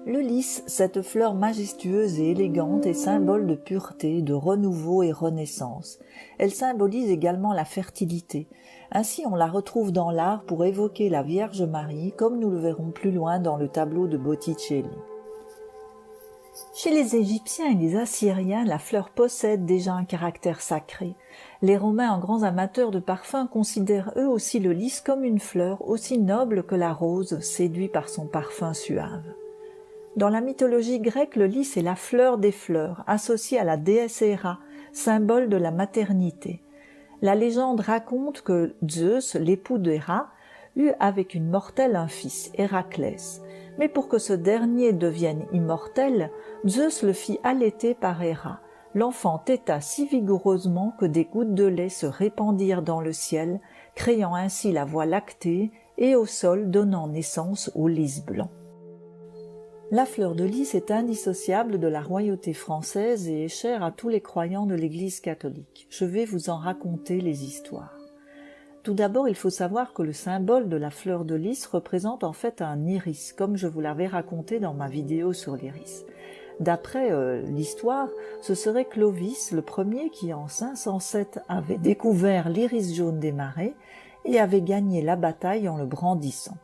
Le lys, cette fleur majestueuse et élégante, est symbole de pureté, de renouveau et renaissance. Elle symbolise également la fertilité. Ainsi, on la retrouve dans l'art pour évoquer la Vierge Marie, comme nous le verrons plus loin dans le tableau de Botticelli. Chez les Égyptiens et les Assyriens, la fleur possède déjà un caractère sacré. Les Romains, en grands amateurs de parfums, considèrent eux aussi le lys comme une fleur aussi noble que la rose, séduit par son parfum suave. Dans la mythologie grecque, le lys est la fleur des fleurs, associée à la déesse Héra, symbole de la maternité. La légende raconte que Zeus, l'époux d'Héra, eut avec une mortelle un fils, Héraclès. Mais pour que ce dernier devienne immortel, Zeus le fit allaiter par Héra. L'enfant téta si vigoureusement que des gouttes de lait se répandirent dans le ciel, créant ainsi la voie lactée et au sol donnant naissance au lys blanc. La fleur de lys est indissociable de la royauté française et est chère à tous les croyants de l'Église catholique. Je vais vous en raconter les histoires. Tout d'abord, il faut savoir que le symbole de la fleur de lys représente en fait un iris, comme je vous l'avais raconté dans ma vidéo sur l'iris. D'après l'histoire, ce serait Clovis, le premier qui en 507 avait découvert l'iris jaune des marais et avait gagné la bataille en le brandissant.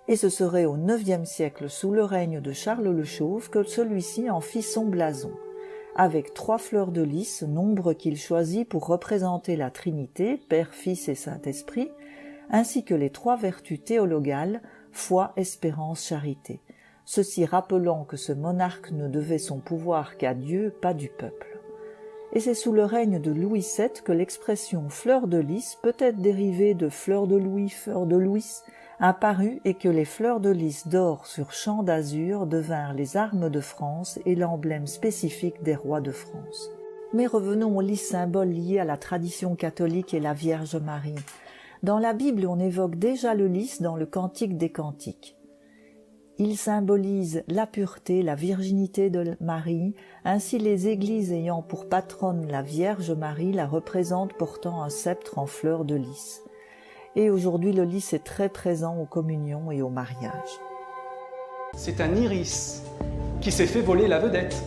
Et ce serait au IXe siècle, sous le règne de Charles le Chauve, que celui-ci en fit son blason, avec 3 fleurs de lys, nombre qu'il choisit pour représenter la Trinité, Père, Fils et Saint-Esprit, ainsi que les 3 vertus théologales, foi, espérance, charité. Ceci rappelant que ce monarque ne devait son pouvoir qu'à Dieu, pas du peuple. Et c'est sous le règne de Louis VII que l'expression fleur de lys peut être dérivée de fleur de Louis, fleur de Louis, apparut et que les fleurs de lys d'or sur champ d'azur devinrent les armes de France et l'emblème spécifique des rois de France. Mais revenons au lys, symbole lié à la tradition catholique et la Vierge Marie. Dans la Bible, on évoque déjà le lys dans le Cantique des Cantiques. Il symbolise la pureté, la virginité de Marie, ainsi les églises ayant pour patronne la Vierge Marie la représentent portant un sceptre en fleurs de lys. Et aujourd'hui, le lys est très présent aux communions et aux mariages. C'est un iris qui s'est fait voler la vedette.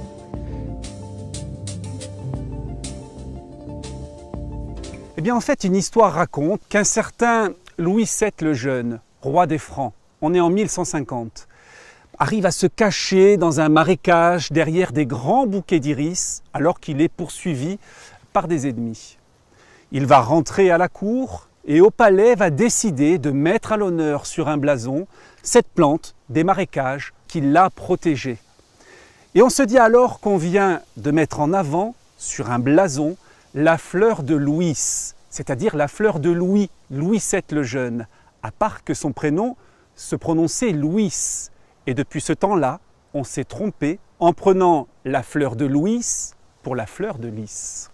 Eh bien, en fait, une histoire raconte qu'un certain Louis VII le Jeune, roi des Francs, on est en 1150, arrive à se cacher dans un marécage derrière des grands bouquets d'iris alors qu'il est poursuivi par des ennemis. Il va rentrer à la cour et au palais va décider de mettre à l'honneur sur un blason cette plante des marécages qui l'a protégée. Et on se dit alors qu'on vient de mettre en avant sur un blason la fleur de Louis, c'est-à-dire la fleur de Louis, Louis VII le Jeune, à part que son prénom se prononçait Louis. Et depuis ce temps-là, on s'est trompé en prenant la fleur de Louis pour la fleur de lys.